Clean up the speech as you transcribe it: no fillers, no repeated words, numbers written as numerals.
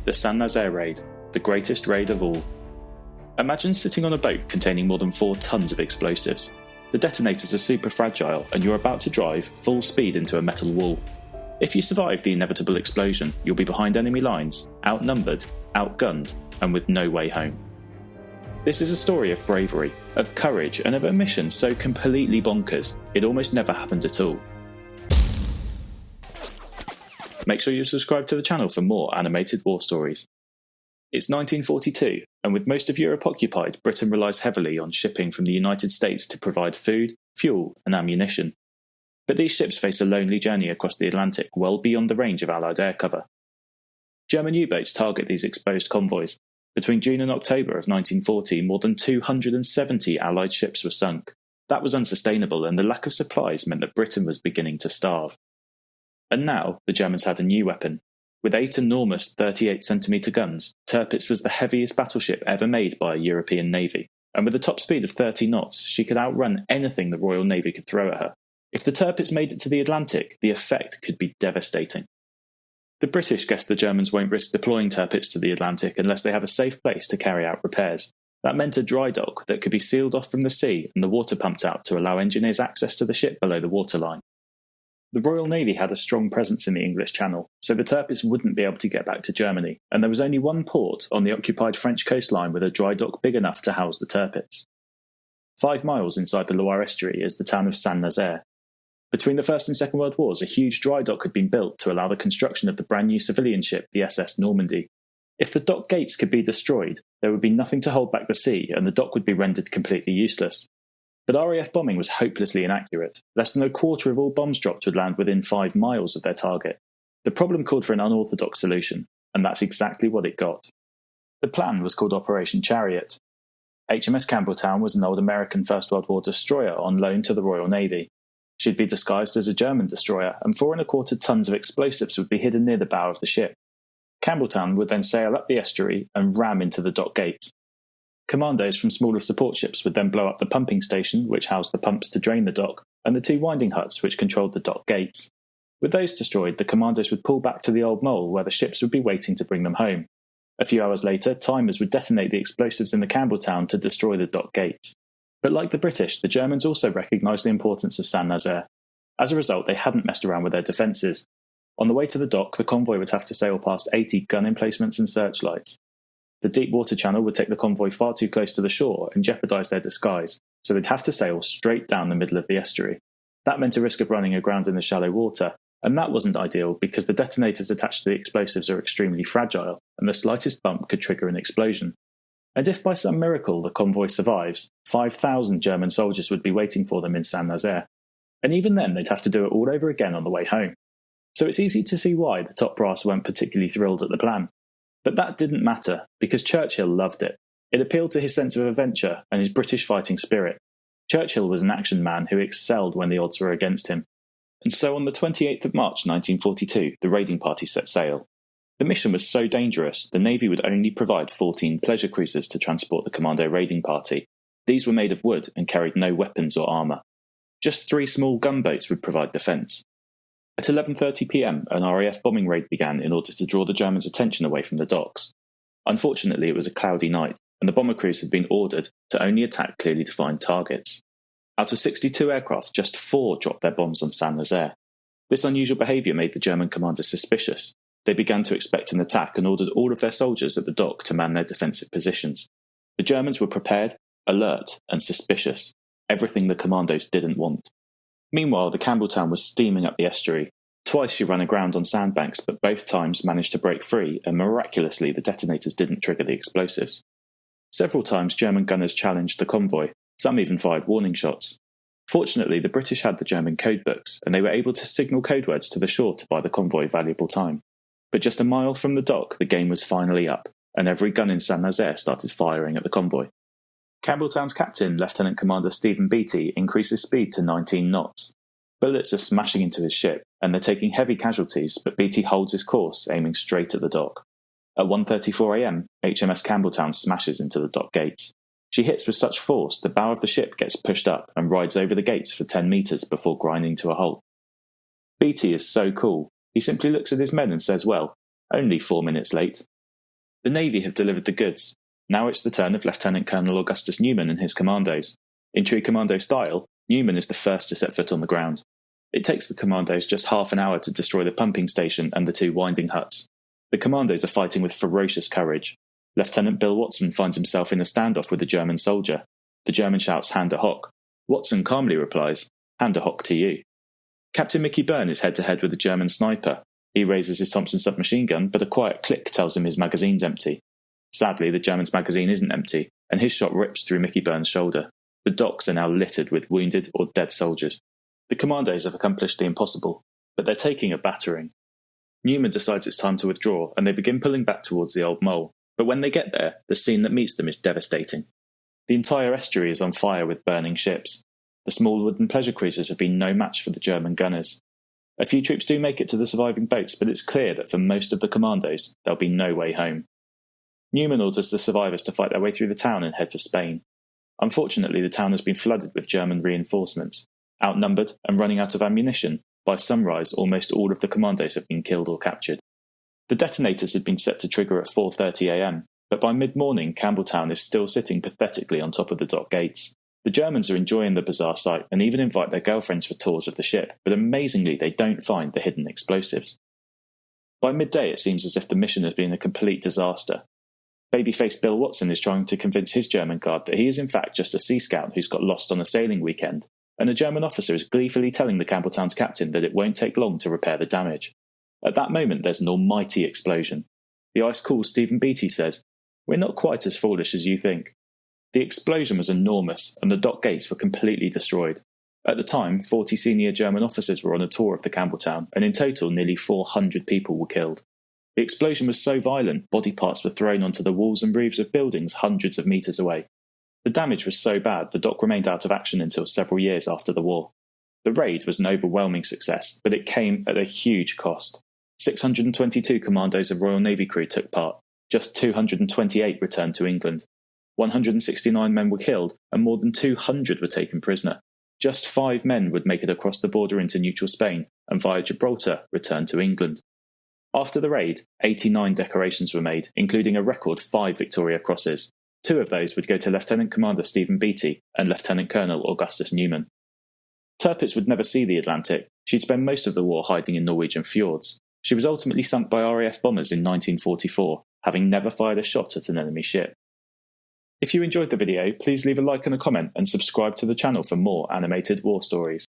The St Nazaire raid, the greatest raid of all. Imagine sitting on a boat containing more than 4 tons of explosives. The detonators are super fragile and you're about to drive full speed into a metal wall. If you survive the inevitable explosion, you'll be behind enemy lines, outnumbered, outgunned, and with no way home. This is a story of bravery, of courage, and of a mission so completely bonkers it almost never happened at all. Make sure you subscribe to the channel for more animated war stories. It's 1942, and with most of Europe occupied, Britain relies heavily on shipping from the United States to provide food, fuel, and ammunition. But these ships face a lonely journey across the Atlantic well beyond the range of Allied air cover. German U-boats target these exposed convoys. Between June and October of 1940, more than 270 Allied ships were sunk. That was unsustainable, and the lack of supplies meant that Britain was beginning to starve. And now, the Germans had a new weapon. With 8 enormous 38cm guns, Tirpitz was the heaviest battleship ever made by a European navy, and with a top speed of 30 knots, she could outrun anything the Royal Navy could throw at her. If the Tirpitz made it to the Atlantic, the effect could be devastating. The British guess the Germans won't risk deploying Tirpitz to the Atlantic unless they have a safe place to carry out repairs. That meant a dry dock that could be sealed off from the sea and the water pumped out to allow engineers access to the ship below the waterline. The Royal Navy had a strong presence in the English Channel, so the Tirpitz wouldn't be able to get back to Germany, and there was only one port on the occupied French coastline with a dry dock big enough to house the Tirpitz. 5 miles inside the Loire estuary is the town of St Nazaire. Between the First and Second World Wars, a huge dry dock had been built to allow the construction of the brand new civilian ship, the SS Normandy. If the dock gates could be destroyed, there would be nothing to hold back the sea, and the dock would be rendered completely useless. But RAF bombing was hopelessly inaccurate. Less than a quarter of all bombs dropped would land within 5 miles of their target. The problem called for an unorthodox solution, and that's exactly what it got. The plan was called Operation Chariot. HMS Campbeltown was an old American First World War destroyer on loan to the Royal Navy. She'd be disguised as a German destroyer, and 4¼ tons of explosives would be hidden near the bow of the ship. Campbeltown would then sail up the estuary and ram into the dock gates. Commandos from smaller support ships would then blow up the pumping station, which housed the pumps to drain the dock, and the 2 winding huts which controlled the dock gates. With those destroyed, the commandos would pull back to the old mole where the ships would be waiting to bring them home. A few hours later, timers would detonate the explosives in the Campbeltown to destroy the dock gates. But like the British, the Germans also recognised the importance of St Nazaire. As a result, they hadn't messed around with their defences. On the way to the dock, the convoy would have to sail past 80 gun emplacements and searchlights. The deep water channel would take the convoy far too close to the shore and jeopardise their disguise, so they'd have to sail straight down the middle of the estuary. That meant a risk of running aground in the shallow water, and that wasn't ideal because the detonators attached to the explosives are extremely fragile, and the slightest bump could trigger an explosion. And if by some miracle the convoy survives, 5,000 German soldiers would be waiting for them in St Nazaire. And even then they'd have to do it all over again on the way home. So it's easy to see why the top brass weren't particularly thrilled at the plan. But that didn't matter, because Churchill loved it. It appealed to his sense of adventure and his British fighting spirit. Churchill was an action man who excelled when the odds were against him. And so on the 28th of March 1942, the raiding party set sail. The mission was so dangerous, the Navy would only provide 14 pleasure cruisers to transport the Commando raiding party. These were made of wood and carried no weapons or armour. Just 3 small gunboats would provide defence. At 11:30 p.m, an RAF bombing raid began in order to draw the Germans' attention away from the docks. Unfortunately, it was a cloudy night, and the bomber crews had been ordered to only attack clearly defined targets. Out of 62 aircraft, just 4 dropped their bombs on St Nazaire. This unusual behaviour made the German commanders suspicious. They began to expect an attack and ordered all of their soldiers at the dock to man their defensive positions. The Germans were prepared, alert, and suspicious. Everything the commandos didn't want. Meanwhile, the Campbeltown was steaming up the estuary. Twice she ran aground on sandbanks, but both times managed to break free, and miraculously the detonators didn't trigger the explosives. Several times German gunners challenged the convoy, some even fired warning shots. Fortunately, the British had the German codebooks, and they were able to signal code words to the shore to buy the convoy valuable time. But just a mile from the dock, the game was finally up, and every gun in St Nazaire started firing at the convoy. Campbeltown's captain, Lieutenant Commander Stephen Beatty, increases speed to 19 knots. Bullets are smashing into his ship, and they're taking heavy casualties, but Beatty holds his course, aiming straight at the dock. At 1:34 a.m, HMS Campbeltown smashes into the dock gates. She hits with such force the bow of the ship gets pushed up and rides over the gates for 10 metres before grinding to a halt. Beatty is so cool, he simply looks at his men and says, well, only 4 minutes late. The Navy have delivered the goods. Now it's the turn of Lieutenant Colonel Augustus Newman and his commandos. In true commando style, Newman is the first to set foot on the ground. It takes the commandos just half an hour to destroy the pumping station and the 2 winding huts. The commandos are fighting with ferocious courage. Lieutenant Bill Watson finds himself in a standoff with a German soldier. The German shouts "Hand a hock." Watson calmly replies, "Hand a hock to you." Captain Mickey Byrne is head-to-head with a German sniper. He raises his Thompson submachine gun, but a quiet click tells him his magazine's empty. Sadly, the German's magazine isn't empty, and his shot rips through Mickey Byrne's shoulder. The docks are now littered with wounded or dead soldiers. The commandos have accomplished the impossible, but they're taking a battering. Newman decides it's time to withdraw, and they begin pulling back towards the Old Mole. But when they get there, the scene that meets them is devastating. The entire estuary is on fire with burning ships. The small wooden pleasure cruisers have been no match for the German gunners. A few troops do make it to the surviving boats, but it's clear that for most of the commandos, there'll be no way home. Newman orders the survivors to fight their way through the town and head for Spain. Unfortunately, the town has been flooded with German reinforcements. Outnumbered and running out of ammunition, by sunrise almost all of the commandos have been killed or captured. The detonators had been set to trigger at 4:30 a.m, but by mid-morning Campbeltown is still sitting pathetically on top of the dock gates. The Germans are enjoying the bizarre sight and even invite their girlfriends for tours of the ship, but amazingly they don't find the hidden explosives. By midday it seems as if the mission has been a complete disaster. Baby-faced Bill Watson is trying to convince his German guard that he is in fact just a sea scout who's got lost on a sailing weekend, and a German officer is gleefully telling the Campbeltown's captain that it won't take long to repair the damage. At that moment there's an almighty explosion. The ice-cool Stephen Beattie says, "We're not quite as foolish as you think." The explosion was enormous, and the dock gates were completely destroyed. At the time, 40 senior German officers were on a tour of the Campbeltown, and in total nearly 400 people were killed. The explosion was so violent, body parts were thrown onto the walls and roofs of buildings hundreds of metres away. The damage was so bad the dock remained out of action until several years after the war. The raid was an overwhelming success, but it came at a huge cost. 622 commandos of Royal Navy crew took part. Just 228 returned to England. 169 men were killed, and more than 200 were taken prisoner. Just 5 men would make it across the border into neutral Spain, and via Gibraltar return to England. After the raid, 89 decorations were made, including a record 5 Victoria Crosses. 2 of those would go to Lieutenant Commander Stephen Beattie and Lieutenant Colonel Augustus Newman. Tirpitz would never see the Atlantic. She'd spend most of the war hiding in Norwegian fjords. She was ultimately sunk by RAF bombers in 1944, having never fired a shot at an enemy ship. If you enjoyed the video, please leave a like and a comment and subscribe to the channel for more animated war stories.